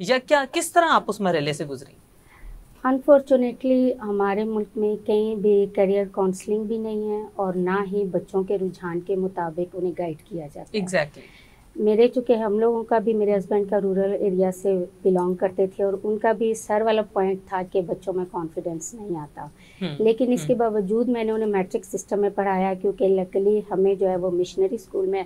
یا کیا کس طرح آپ اس مرحلے سے گزری؟ انفارچونیٹلی ہمارے ملک میں کہیں بھی کیریئر کاؤنسلنگ بھی نہیں ہے اور نہ ہی بچوں کے رجحان کے مطابق انہیں گائیڈ کیا جاتا ہے. ایگزیکٹلی. میرے چونکہ ہم لوگوں کا بھی میرے ہسبینڈ کا رورل ایریا سے بلانگ کرتے تھے اور ان کا بھی سر والا پوائنٹ تھا کہ بچوں میں کانفیڈنس نہیں آتا. لیکن اس کے باوجود میں نے انہیں میٹرک سسٹم میں پڑھایا کیونکہ لکلی ہمیں جو ہے وہ مشنری اسکول میں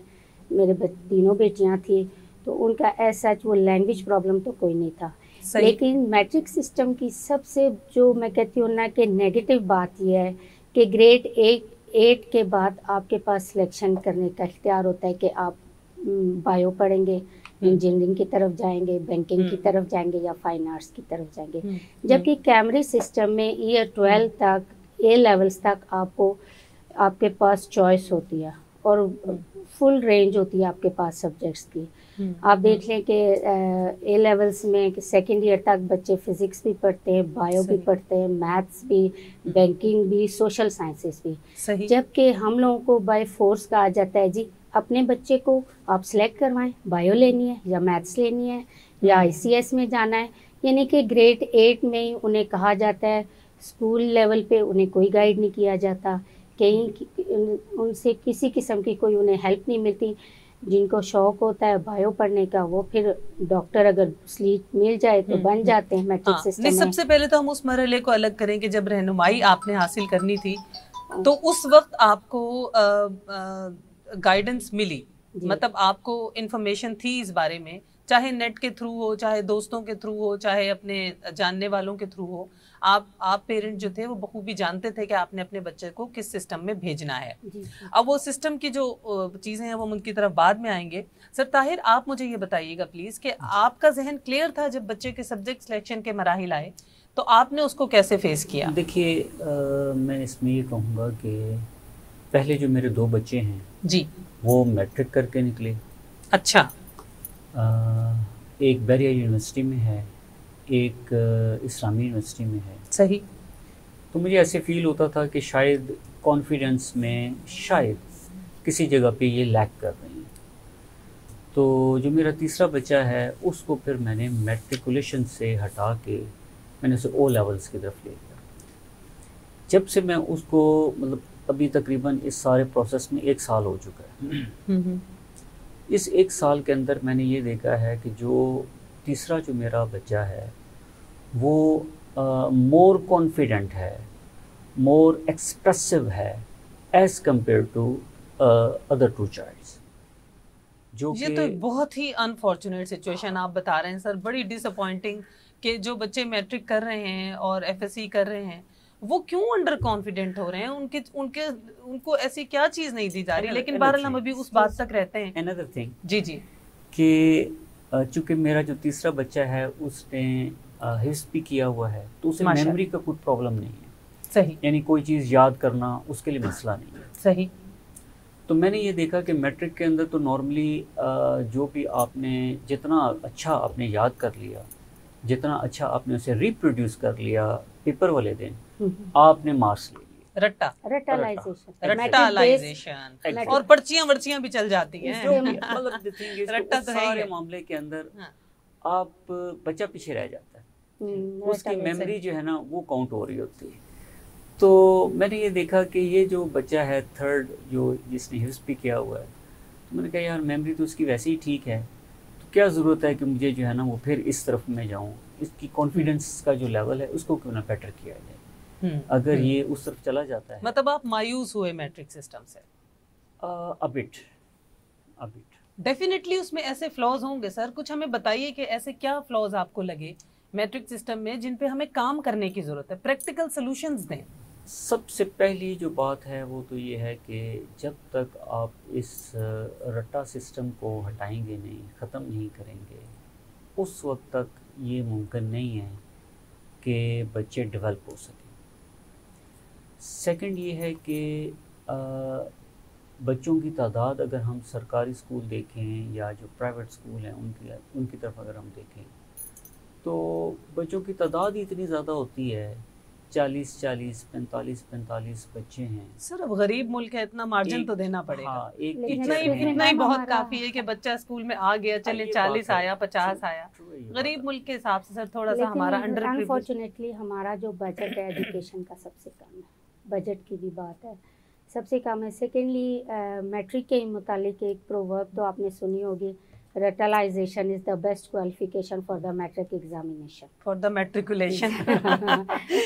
میرے تینوں بیٹیاں تھیں تو ان کا ایز سچ وہ لینگویج پرابلم تو کوئی نہیں تھا. لیکن میٹرک سسٹم کی سب سے جو میں کہتی ہوں نا کہ نیگیٹو بات یہ ہے کہ گریڈ 8 کے بعد آپ کے پاس سلیکشن کرنے کا اختیار ہوتا ہے کہ آپ بایو پڑھیں گے, انجینئرنگ کی طرف جائیں گے, بینکنگ کی طرف جائیں گے یا فائن آرٹس کی طرف جائیں گے. جبکہ کیمبرج سسٹم میں ایئر 12 تک اے لیولس تک آپ کے پاس چوائس ہوتی ہے اور فل رینج ہوتی ہے آپ کے پاس سبجیکٹس کی. آپ دیکھ لیں کہ اے لیولس میں سیکنڈ ایئر تک بچے فزکس بھی پڑھتے ہیں, بایو بھی پڑھتے ہیں, میتھس بھی, بینکنگ بھی, سوشل سائنسز بھی. جبکہ ہم لوگوں کو بائی فورس کہا جاتا ہے جی اپنے بچے کو آپ سلیکٹ کروائیں, بایو لینی ہے یا میتھس لینی ہے یا ICS میں جانا ہے. یعنی کہ گریڈ 8 میں ہی انہیں کہا جاتا ہے, اسکول لیول پہ انہیں کوئی گائیڈ نہیں کیا جاتا, کہیں ان سے کسی قسم کی کوئی انہیں ہیلپ نہیں ملتی. جن کو شوق ہوتا ہے بایو پڑھنے کا وہ پھر ڈاکٹر اگر سلیٹ مل جائے تو بن جاتے ہیں میٹرک سسٹم میں. سب سے پہلے تو ہم اس مرحلے کو الگ کریں کہ جب رہنمائی آپ نے حاصل کرنی تھی تو اس وقت آپ کو گائیڈنس ملی, مطلب آپ کو انفارمیشن تھی اس بارے میں, چاہے نیٹ کے تھرو ہو, چاہے دوستوں کے تھرو ہو, چاہے اپنے جاننے والوں کے تھرو ہو, آپ پیرنٹ جو تھے وہ بخوبی جانتے تھے کہ آپ نے اپنے بچے کو کس سسٹم میں بھیجنا ہے. اب وہ سسٹم کی جو چیزیں ہیں وہ ان کی طرف بعد میں آئیں گے. سر طاہر, آپ مجھے یہ بتائیے گا پلیز کہ آپ کا ذہن کلیئر تھا جب بچے کے سبجیکٹ سلیکشن کے مراحل آئے تو آپ نے اس کو کیسے فیس کیا؟ دیکھیے میں اس میں یہ کہوں گا کہ پہلے جو میرے 2 بچے ہیں جی وہ میٹرک کر کے نکلے. اچھا. ایک بیریا یونیورسٹی میں ہے, ایک اسلامی یونیورسٹی میں ہے. صحیح. تو مجھے ایسے فیل ہوتا تھا کہ شاید کانفیڈنس میں شاید کسی جگہ پہ یہ لیک کر رہے ہیں. تو جو میرا تیسرا بچہ ہے اس کو پھر میں نے میٹریکولیشن سے ہٹا کے میں نے اسے او لیولس کی طرف لے گیا. جب سے میں اس کو مطلب ابھی تقریباً اس سارے پروسیس میں 1 سال ہو چکا ہے. اس 1 سال کے اندر میں نے یہ دیکھا ہے کہ جو تیسرا جو میرا بچہ ہے وہ مور کانفیڈنٹ ہے, مور ایکسپریسو ہے as compared to other 2 childs. یہ تو بہت ہی انفارچونیٹ سچویشن آپ بتا رہے ہیں سر, بڑی ڈس اپوائنٹنگ کہ جو بچے میٹرک کر رہے ہیں اور FSC کر رہے ہیں وہ کیوں انڈر کانفیڈنٹ ہو رہے ہیں, ان کو ایسی کیا چیز نہیں دی جا رہی. لیکن بہرحال ہم ابھی اس بات تک رہتے ہیں. another thing جی جی کہ چونکہ میرا جو تیسرا بچہ ہے اس نے حفظ بھی کیا ہوا ہے تو اسے میموری کا کوئی پرابلم نہیں ہے. صحیح. یعنی کوئی چیز یاد کرنا اس کے لیے مسئلہ نہیں ہے. صحیح. تو میں نے یہ دیکھا کہ میٹرک کے اندر تو نارملی جو بھی آپ نے جتنا اچھا آپ نے یاد کر لیا, جتنا اچھا آپ نے اسے ریپروڈیوس کر لیا پیپر والے دن آپ نے مارکس لے لیے. رٹالائزیشن اور پرچیاں ورچیاں بھی چل جاتی ہیں. سارے معاملے کے اندر آپ بچہ پیچھے رہ جاتا ہے, اس کی میموری جو ہے نا وہ کاؤنٹ ہو رہی ہوتی ہے. تو میں نے یہ دیکھا کہ یہ جو بچہ ہے 3rd جو جس نے حفظ بھی کیا ہوا ہے, تو میں نے کہا یار میموری تو اس کی ویسے ہی ٹھیک ہے, تو کیا ضرورت ہے کہ مجھے جو ہے نا وہ پھر اس طرف میں جاؤں, اس کی کانفیڈنس کا جو لیول ہے اس کو کیوں نہ بیٹر کیا جائے. اگر یہ اس طرف چلا جاتا ہے. مطلب آپ مایوس ہوئے میٹرک سسٹم سے؟ ابٹ. ڈیفینیٹلی اس میں ایسے فلاز ہوں گے سر, کچھ ہمیں بتائیے کہ ایسے کیا فلاز آپ کو لگے میٹرک سسٹم میں جن پہ ہمیں کام کرنے کی ضرورت ہے, پریکٹیکل سولوشنز دیں. سب سے پہلی جو بات ہے وہ تو یہ ہے کہ جب تک آپ اس رٹا سسٹم کو ہٹائیں گے نہیں, ختم نہیں کریں گے, اس وقت تک یہ ممکن نہیں ہے کہ بچے ڈیولپ ہو سکیں. سیکنڈ یہ ہے کہ بچوں کی تعداد اگر ہم سرکاری اسکول دیکھیں یا جو پرائیویٹ اسکول ہیں ان کی طرف اگر ہم دیکھیں تو بچوں کی تعداد ہی اتنی زیادہ ہوتی ہے 40 45 بچے ہیں. سر اب غریب ملک ہے, اتنا مارجن تو دینا پڑے گا. ہاں, ایک اتنا ہی بہت کافی ہے کہ بچہ اسکول میں آ گیا, چلے 40 آیا 50 آیا. غریب ملک کے حساب سے سر تھوڑا سا ہمارا انڈر انفارچونیٹلی ہمارا جو بجٹ ہے ایجوکیشن کا سب سے کم ہے, بجٹ کی بھی بات ہے, سب سے کم ہے. سیکنڈلی میٹرک کے متعلق ایک پروورب تو آپ نے سنی ہوگی, realisation is the best qualification for the matric examination, for the matriculation.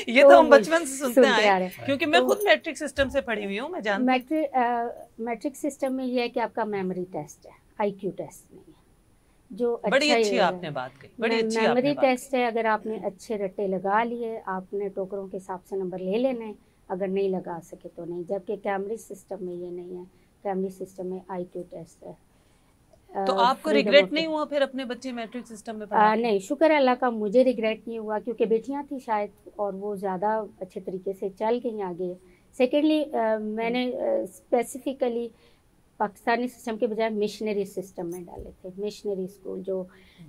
یہ تو ہم بچپن سے سنتے آئے ہیں, کیونکہ میں خود میٹرک سسٹم سے پڑھی ہوئی ہوں, میں جانتی ہوں. میٹرک سسٹم میں یہ ہے کہ آپ کا میموری ٹیسٹ ہے, آئی کیو ٹیسٹ نہیں ہے. جو بڑی اچھی آپ نے بات کہی, بڑی اچھی میموری ٹیسٹ ہے. اگر آپ نے اچھے رٹے لگا لیے, آپ نے ٹوکروں کے حساب سے نمبر لے لینے, اگر نہیں لگا سکے تو نہیں. جبکہ کیمبرج سسٹم میں یہ نہیں ہے, کیمبرج سسٹم میں آئی کیو ٹیسٹ ہے. تو آپ کو ریگریٹ نہیں ہوا پھر اپنے بچے میٹرک سسٹم میں پڑھا؟ نہیں, شکر اللہ کا, مجھے ریگریٹ نہیں ہوا کیونکہ بیٹیاں تھیں شاید اور وہ زیادہ اچھے طریقے سے چل گئیں آگے. سیکنڈلی میں نے اسپیسیفکلی پاکستانی سسٹم کے بجائے مشنری سسٹم میں ڈالے تھے, مشنری اسکول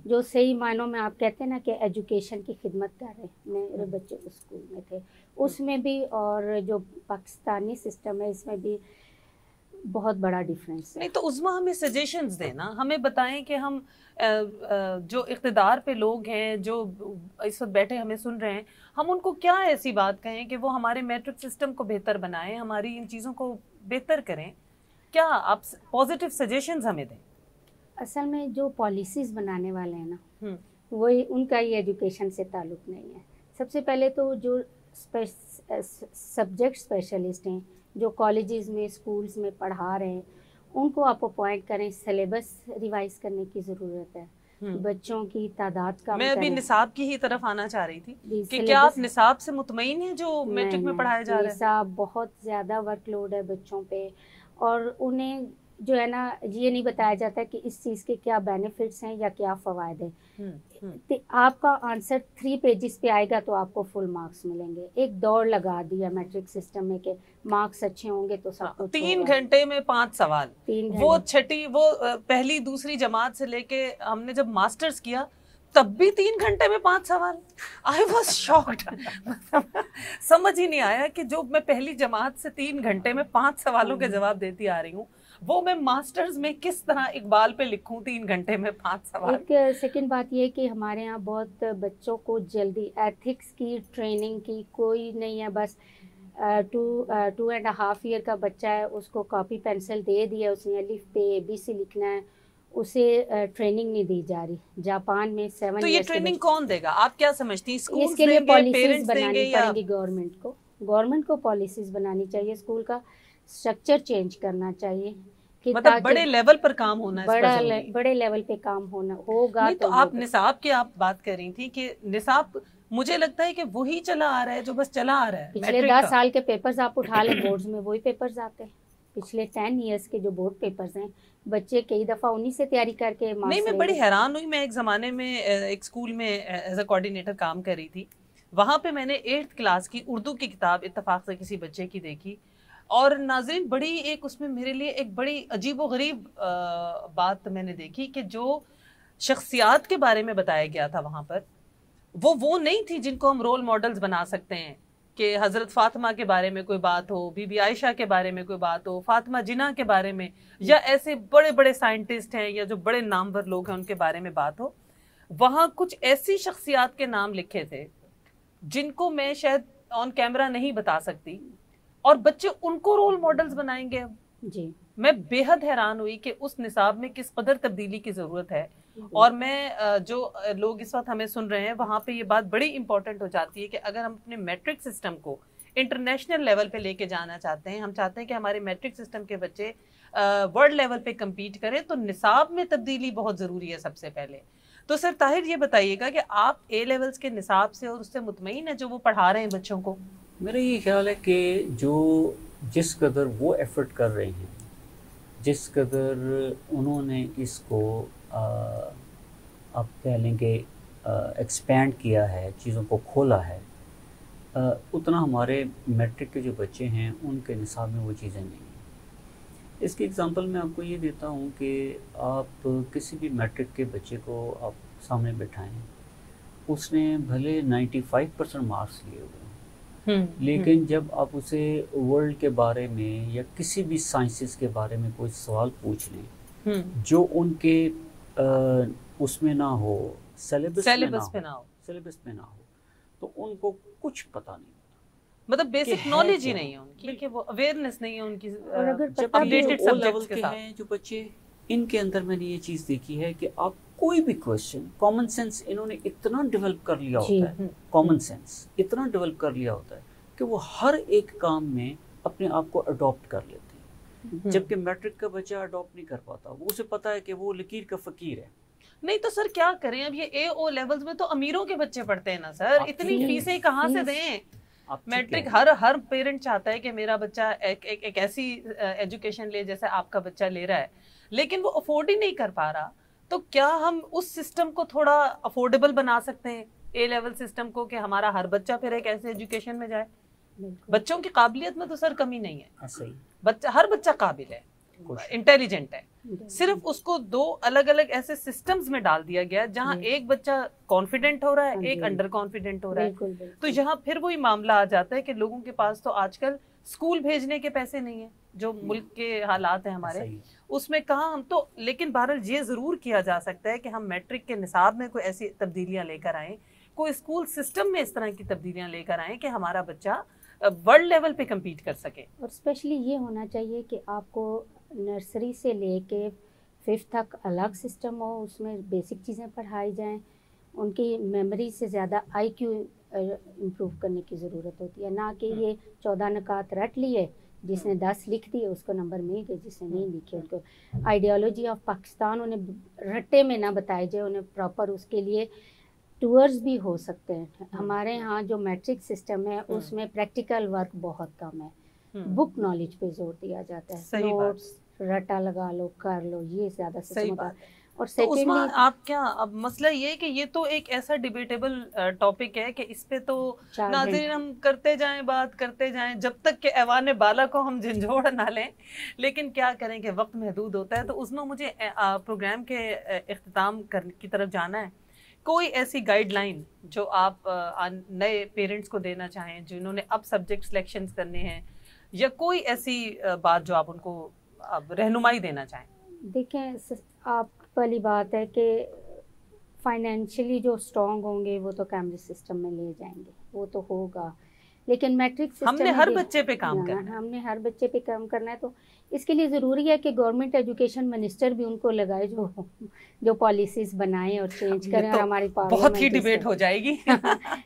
جو صحیح معنوں میں آپ کہتے ہیں نا کہ ایجوکیشن کی خدمت کر رہے ہیں, میرے بچے اس اسکول میں تھے. اس میں بھی اور جو پاکستانی سسٹم ہے اس میں بھی بہت بڑا ڈیفرنس ہے. نہیں تو عظمیٰ ہمیں سجیشنز دیں نا, ہمیں بتائیں کہ ہم جو اقتدار پہ لوگ ہیں جو اس وقت بیٹھے ہمیں سن رہے ہیں, ہم ان کو کیا ایسی بات کہیں کہ وہ ہمارے میٹرک سسٹم کو بہتر بنائیں, ہماری ان چیزوں کو بہتر کریں. کیا آپ پازیٹیو سجیشنز ہمیں دیں؟ اصل میں جو پالیسیز بنانے والے ہیں نا, وہی ان کا یہ ایجوکیشن سے تعلق نہیں ہے. سب سے پہلے تو جو سبجیکٹ اسپیشلسٹ ہیں جو کالجز میں اسکولز میں پڑھا رہے ہیں, ان کو آپ اپوائنٹ کریں. سلیبس ریوائز کرنے کی ضرورت ہے, بچوں کی تعداد کم. میں ابھی نصاب کی ہی طرف آنا چاہ رہی تھی کہ کیا آپ نصاب سے مطمئن ہیں جو میٹرک میں پڑھایا جا رہا ہے؟ نصاب بہت زیادہ ورک لوڈ ہے بچوں پہ, اور انہیں جو ہے نا یہ نہیں بتایا جاتا کہ اس چیز کے کیا بینیفٹس ہیں یا کیا فوائد ہیں. آپ کا آنسر 3 پیجز پہ آئے گا تو آپ کو فل مارکس ملیں گے. ایک دوڑ لگا دیا میٹرک سسٹم میں کہ مارکس اچھے ہوں گے تو سب کچھ. 3 گھنٹے میں 5 سوال, وہ پہلی دوسری جماعت سے لے کے ہم نے جب ماسٹرز کیا تب بھی 3 گھنٹے میں 5 سوال. I was shocked. سمجھ ہی نہیں آیا کہ جو میں پہلی جماعت سے 3 گھنٹے میں 5 سوالوں کے جواب دیتی آ رہی ہوں, وہ میں ماسٹرز میں کس طرح اقبال پہ لکھوں 3 گھنٹے میں 5 سوال. ایک سیکنڈ بات یہ کہ ہمارے یہاں بہت بچوں کو جلدی ایتھکس کی ٹریننگ کی کوئی نہیں ہے. بس 2.5 ایئر کا بچہ ہے, اس کو کاپی پینسل دے دیا, اس نے الف پہ ABC لکھنا ہے, اسے ٹریننگ نہیں دی جا رہی. جاپان میں 7 ایئرس. تو یہ ٹریننگ کون دے گا, آپ کیا سمجھتی ہیں؟ اس کے لیے پالیسیز بنانی پڑیں گی گورنمنٹ کو پالیسیز بنانی چاہیے, اسکول کا اسٹرکچر چینج کرنا چاہیے. مطلب بڑے لیول پر کام ہونا ہے, بڑے لیول پہ کام ہونا ہوگا. تو آپ نصاب کی آپ بات کر رہی تھی کہ نصاب مجھے لگتا ہے کہ وہی چلا آ رہا ہے جو بس چلا آ رہا ہے. پچھلے 10 سال کے پیپرز آپ اٹھا لیں, بورڈز میں وہی پیپرز آتے ہیں. پچھلے 10 ایئرس کے جو بورڈ پیپرز ہیں, بچے کئی دفعہ انہی سے تیاری کر کے. نہیں, میں بڑی حیران ہوئی. میں ایک زمانے میں ایک اسکول میں ایز اے کوآرڈینیٹر کام کر رہی تھی. وہاں پہ میں نے 8th کلاس کی اردو کی کتاب اتفاق سے کسی بچے کی دیکھی, اور ناظرین بڑی ایک اس میں میرے لیے ایک بڑی عجیب و غریب بات میں نے دیکھی کہ جو شخصیات کے بارے میں بتایا گیا تھا وہاں پر, وہ نہیں تھی جن کو ہم رول ماڈلز بنا سکتے ہیں. کہ حضرت فاطمہ کے بارے میں کوئی بات ہو, بی بی عائشہ کے بارے میں کوئی بات ہو, فاطمہ جناح کے بارے میں, یا ایسے بڑے بڑے سائنٹسٹ ہیں یا جو بڑے نامور لوگ ہیں ان کے بارے میں بات ہو. وہاں کچھ ایسی شخصیات کے نام لکھے تھے جن کو میں شاید آن کیمرہ نہیں بتا سکتی, اور بچے ان کو رول ماڈلز بنائیں گے. جی, میں بے حد حیران ہوئی کہ اس نصاب میں کس قدر تبدیلی کی ضرورت ہے. اور میں جو لوگ اس وقت ہمیں سن رہے ہیں وہاں پہ یہ بات بڑی امپورٹنٹ ہو جاتی ہے کہ اگر ہم اپنے میٹرک سسٹم کو انٹرنیشنل لیول پہ لے کے جانا چاہتے ہیں, ہم چاہتے ہیں کہ ہمارے میٹرک سسٹم کے بچے ورلڈ لیول پہ کمپیٹ کریں, تو نصاب میں تبدیلی بہت ضروری ہے سب سے پہلے. تو سر طاہر یہ بتائیے گا کہ آپ اے لیولز کے نصاب سے اور اس سے مطمئن ہیں جو وہ پڑھا رہے ہیں بچوں کو؟ میرا یہ خیال ہے کہ جس قدر وہ ایفرٹ کر رہے ہیں, جس قدر انہوں نے اس کو آپ کہہ لیں کہ ایکسپینڈ کیا ہے, چیزوں کو کھولا ہے, اتنا ہمارے میٹرک کے جو بچے ہیں ان کے نصاب میں وہ چیزیں نہیں ہیں. اس کی اگزامپل میں آپ کو یہ دیتا ہوں کہ آپ کسی بھی میٹرک کے بچے کو آپ سامنے بٹھائیں, اس نے بھلے 95% مارکس لیے ہوئے ہیں, لیکن جب آپ اسے ورلڈ کے بارے میں یا کسی بھی سائنسز کے بارے میں کوئی سوال پوچھ لیں جو ان کے اس میں نہ ہو، سلیبس میں نہ ہو، تو ان کو کچھ پتہ نہیں، مطلب بیسک نالج ہی نہیں ہے ان کی، کہ وہ اویئرنس نہیں ہے ان کی اپڈیٹڈ سبجیکٹس کے ساتھ. جو بچے ان کے اندر میں نے یہ چیز دیکھی ہے کہ آپ کوئی بھی کویسچن، کامن سینس انہوں نے اتنا ڈیولپ کر لیا ہوتا ہے، کامن سینس اتنا ڈیولپ کر لیا ہوتا ہے کہ وہ ہر ایک کام میں اپنے آپ کو اڈاپٹ کر لیتے ہیں، جبکہ میٹرک کا بچہ اڈاپٹ نہیں کر پاتا. وہ اسے پتا ہے کہ وہ لکیر کا فقیر ہے. نہیں تو سر کیا کریں، اب یہ اے او لیولز میں تو امیروں کے بچے پڑھتے ہیں نا سر، اتنی فیسیں کہاں سے دیں؟ میٹرک ہر پیرنٹ چاہتا ہے کہ میرا بچہ ایک ایسی ایجوکیشن لے جیسے آپ کا بچہ لے رہا ہے، لیکن وہ افورڈ ہی نہیں کر پا رہا. تو کیا ہم اس سسٹم کو تھوڑا افورڈیبل بنا سکتے ہیں، اے لیول سسٹم کو، کہ ہمارا ہر بچہ پھر ایک ایسے ایجوکیشن میں جائے؟ بچوں کی قابلیت میں تو سر کمی نہیں ہے، ہر بچہ قابل ہے، انٹیلیجنٹ ہے، صرف اس کو دو الگ الگ ایسے سسٹمز میں ڈال دیا گیا جہاں ایک بچہ کانفیڈنٹ ہو رہا ہے، ایک انڈر کانفیڈنٹ ہو رہا ہے. تو یہاں پھر وہی معاملہ آ جاتا ہے کہ لوگوں کے پاس تو آج کل اسکول بھیجنے کے پیسے نہیں ہیں، جو ملک کے حالات ہیں ہمارے اس میں کہاں ہم تو. لیکن بہرحال یہ ضرور کیا جا سکتا ہے کہ ہم میٹرک کے نصاب میں کوئی ایسی تبدیلیاں لے کر آئیں، کوئی اسکول سسٹم میں اس طرح کی تبدیلیاں لے کر آئیں کہ ہمارا بچہ ورلڈ لیول پہ کمپیٹ کر سکے. اور اسپیشلی یہ ہونا چاہیے کہ آپ کو نرسری سے لے کے 5th تک الگ سسٹم ہو، اس میں بیسک چیزیں پڑھائی جائیں. ان کی میموری سے زیادہ آئی کیو امپروو کرنے کی ضرورت ہوتی ہے، نہ کہ یہ 14 نکات رٹ لیے، جس نے 10 لکھ دیے اس کو نمبر مل گئے، جس نے نہیں لکھے اس کو. آئیڈیالوجی آف پاکستان انہیں رٹے میں نہ بتائے جائے، انہیں پراپر اس کے لیے ٹورز بھی ہو سکتے ہیں. ہمارے ہاں جو میٹرک سسٹم ہے اس میں پریکٹیکل ورک بہت کم ہے، بک نالج پہ زور دیا جاتا ہے، نوٹس رٹا لگا لو کر لو، یہ زیادہ سسٹم ہوتا ہے. اور سیکنڈلی آپ کیا، اب مسئلہ یہ کہ یہ تو ایک ایسا ڈیبیٹیبل ٹاپک ہے کہ اس پہ تو ناظرین ہم کرتے جائیں، بات کرتے جائیں جب تک کہ ایوان بالا کو ہم جھنجھوڑ نہ لیں. لیکن کیا کریں کہ وقت محدود ہوتا ہے. تو اس میں مجھے پروگرام کے اختتام کی طرف جانا ہے. کوئی ایسی گائیڈ لائن جو آپ نئے پیرنٹس کو دینا چاہیں جنہوں نے اب سبجیکٹ سلیکشنز کرنے ہیں، یا کوئی ایسی بات جو آپ ان کو اب رہنمائی دینا چاہیں؟ دیکھیں، آپ والی بات ہے کہ فائنینشلی جو اسٹرانگ ہوں گے وہ تو کیمبرج سسٹم میں لے جائیں گے، وہ تو ہوگا. لیکن میٹرک سسٹم ہم نے ہر بچے پہ کام کرنا ہے، ہم نے ہر بچے پہ کام کرنا ہے. تو اس کے لیے ضروری ہے کہ گورنمنٹ ایجوکیشن منسٹر بھی ان کو لگائے جو پالیسیز بنائیں اور چینج کریں. اور ہماری بہت ہی ڈیبیٹ ہو جائے گی.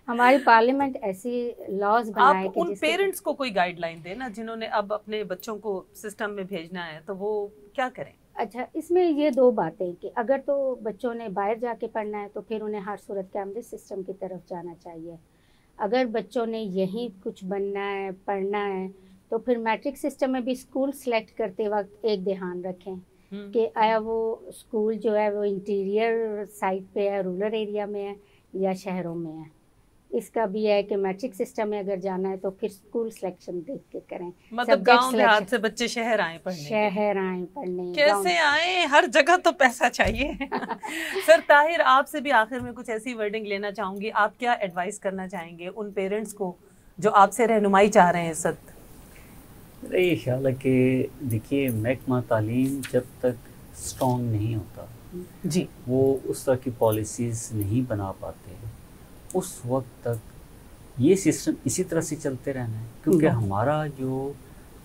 ہماری پارلیمنٹ ایسی لاز بنائے کہ ان پیرنٹس کو کوئی گائیڈ لائن دے نا جنہوں نے اب اپنے بچوں کو سسٹم میں بھیجنا ہے، تو وہ کیا کریں؟ اچھا، اس میں یہ 2 باتیں کہ اگر تو بچوں نے باہر جا کے پڑھنا ہے تو پھر انہیں ہر صورت کیمبرج سسٹم کی طرف جانا چاہیے. اگر بچوں نے یہیں کچھ بننا ہے، پڑھنا ہے، تو پھر میٹرک سسٹم میں بھی اسکول سلیکٹ کرتے وقت ایک دھیان رکھیں کہ آیا وہ اسکول جو ہے وہ انٹیریئر سائٹ پہ ہے، رورل ایریا میں ہے یا شہروں میں ہے. اس کا بھی ہے کہ میٹرک سسٹم میں اگر جانا ہے تو پھر اسکول سلیکشن دیکھ کے کریں. مطلب گاؤں دیہات سے بچے شہر آئیں پڑھنے، کیسے آئیں؟ ہر جگہ تو پیسہ چاہیے. سر طاہر، آپ سے بھی آخر میں کچھ ایسی ورڈنگ لینا چاہوں گی. آپ کیا ایڈوائز کرنا چاہیں گے ان پیرنٹس کو جو آپ سے رہنمائی چاہ رہے ہیں اس وقت؟ میرا یہ خیال ہے کہ دیکھیے، محکمہ تعلیم جب تک اسٹرانگ نہیں ہوتا جی، وہ اس طرح کی پالیسیز نہیں بنا پاتے، اس وقت تک یہ سسٹم اسی طرح سے چلتے رہنا ہے. کیونکہ ہمارا جو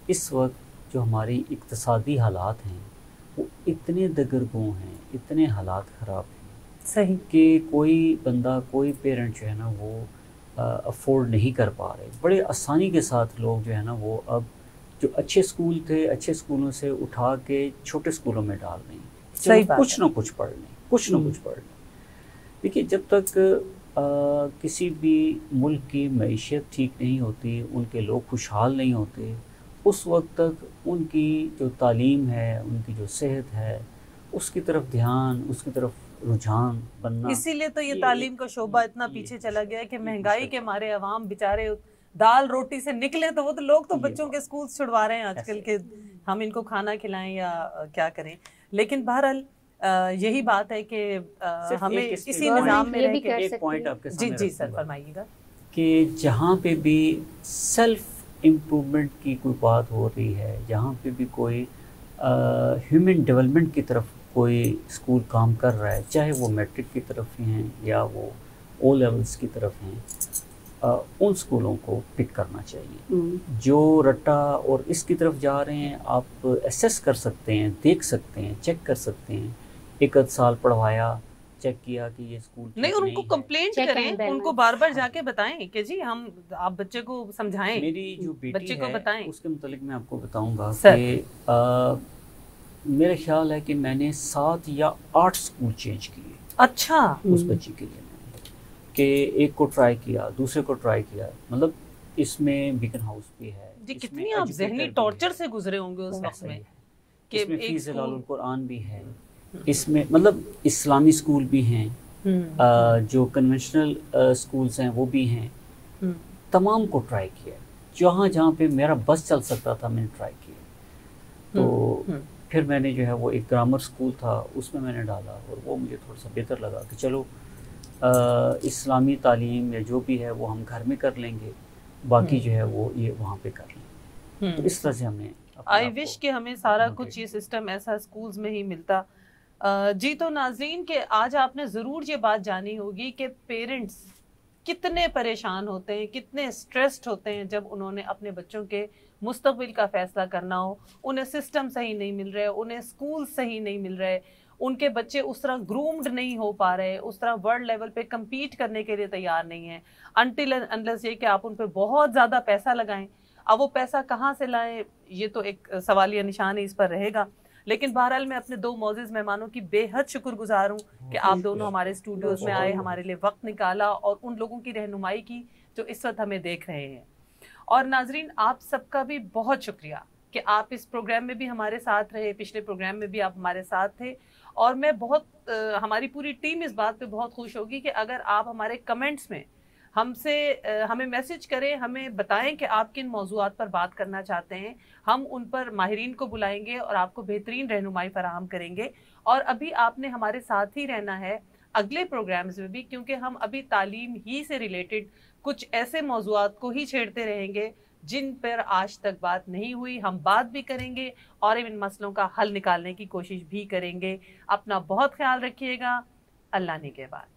اس وقت جو ہماری اقتصادی حالات ہیں وہ اتنے دگرگوں ہیں، اتنے حالات خراب ہیں صحیح کہ کوئی بندہ، کوئی پیرنٹ جو ہے نا وہ افورڈ نہیں کر پا رہے. بڑے آسانی کے ساتھ لوگ جو ہے نا وہ اب جو اچھے اسکول تھے، اچھے اسکولوں سے اٹھا کے چھوٹے اسکولوں میں ڈال رہے ہیں، کچھ نہ کچھ پڑھ لیں. دیکھیے، جب تک کسی بھی ملک کی معیشت ٹھیک نہیں ہوتی، ان کے لوگ خوشحال نہیں ہوتے، اس وقت تک ان کی جو تعلیم ہے، ان کی جو صحت ہے، اس کی طرف دھیان، اس کی طرف رجحان بننا. اسی لیے تو یہ تعلیم کا شعبہ اتنا پیچھے چلا گیا کہ مہنگائی کے مارے عوام بیچارے دال روٹی سے نکلے تو وہ تو لوگ تو بچوں کے اسکول چھڑوا رہے ہیں آج کل کے، ہم ان کو کھانا کھلائیں یا کیا کریں. لیکن بہرحال یہی بات ہے کہ ہمیں اسی نظام میں رہ کے ایک پوائنٹ آپ کے سامنے جی سر فرمائیے گا کہ جہاں پہ بھی سیلف امپرومنٹ کی کوئی بات ہو رہی ہے، جہاں پہ بھی کوئی ہیومن ڈیولپمنٹ کی طرف کوئی اسکول کام کر رہا ہے، چاہے وہ میٹرک کی طرف ہیں یا وہ او لیولس کی طرف ہیں، ان اسکولوں کو پک کرنا چاہیے۔ جو رٹا اور اس کی طرف جا رہے ہیں، آپ ایسیس کر سکتے ہیں، دیکھ سکتے ہیں، چیک کر سکتے ہیں، ایک آدھ سال پڑھوایا، چیک کیا کہ یہ اسکول نہیں، ان کو کمپلینٹ کریں، ان کو بار بار جا کے بتائیں کہ جی آپ بچے کو سمجھائیں۔ میری جو بیٹی ہے اس کے متعلق میں آپ کو بتاؤں گا کہ میرا خیال ہے کہ میں نے 7 یا 8 اسکول چینج کیے۔ اچھا، اس بچی کے لیے کہ ایک کو ٹرائی کیا، دوسرے کو ٹرائی کیا، مطلب اس میں بیکن ہاؤس بھی ہے۔ جی کتنی آپ ذہنی ٹارچر سے گزرے ہوں گے اس وقت میں، کہ اس میں فی ظلال القرآن بھی ہے، اس میں مطلب اسلامی اسکول بھی ہیں، جو کنونشنل اسکولز ہیں وہ بھی ہیں، تمام کو ٹرائی کیا، جہاں پہ میرا بس چل سکتا تھا میں نے ٹرائی کیا۔ تو پھر میں نے جو ہے وہ ایک گرامر اسکول تھا اس میں نے ڈالا، اور وہ مجھے تھوڑا سا بہتر لگا کہ چلو اسلامی تعلیم یا جو بھی ہے وہ ہم گھر میں کر لیں گے، باقی جو ہے وہ یہ وہاں پہ کر لیں۔ تو اس طرح سے ہم نے آئی وش کہ ہمیں سارا کچھ یہ سسٹم ایسا اسکولز میں ہی ملتا۔ جی تو ناظرین کہ آج آپ نے ضرور یہ بات جانی ہوگی کہ پیرنٹس کتنے پریشان ہوتے ہیں، کتنے سٹریسڈ ہوتے ہیں جب انہوں نے اپنے بچوں کے مستقبل کا فیصلہ کرنا ہو، انہیں سسٹم صحیح نہیں مل رہے، انہیں اسکول صحیح نہیں مل رہے، ان کے بچے اس طرح گرومڈ نہیں ہو پا رہے، اس طرح ورلڈ لیول پہ کمپیٹ کرنے کے لیے تیار نہیں ہیں، انٹل انلیس یہ کہ آپ ان پہ بہت زیادہ پیسہ لگائیں۔ اب وہ پیسہ کہاں سے لائیں یہ تو ایک سوالیہ نشان ہی اس پر رہے گا۔ لیکن بہرحال میں اپنے 2 معزز مہمانوں کی بے حد شکر گزار ہوں کہ آپ دونوں ہمارے اسٹوڈیوز میں آئے، ہمارے لیے وقت نکالا اور ان لوگوں کی رہنمائی کی جو اس وقت ہمیں دیکھ رہے ہیں۔ اور ناظرین آپ سب کا بھی بہت شکریہ کہ آپ اس پروگرام میں بھی ہمارے ساتھ رہے، پچھلے پروگرام میں بھی آپ ہمارے ساتھ تھے، اور میں بہت ہماری پوری ٹیم اس بات پہ بہت خوش ہوگی کہ اگر آپ ہمارے کمنٹس میں ہمیں میسج کریں، ہمیں بتائیں کہ آپ کن موضوعات پر بات کرنا چاہتے ہیں، ہم ان پر ماہرین کو بلائیں گے اور آپ کو بہترین رہنمائی فراہم کریں گے۔ اور ابھی آپ نے ہمارے ساتھ ہی رہنا ہے اگلے پروگرامز میں بھی، کیونکہ ہم ابھی تعلیم ہی سے ریلیٹڈ کچھ ایسے موضوعات کو ہی چھیڑتے رہیں گے جن پر آج تک بات نہیں ہوئی، ہم بات بھی کریں گے اور ان مسئلوں کا حل نکالنے کی کوشش بھی کریں گے۔ اپنا بہت خیال رکھیے گا، اللہ نگہبان۔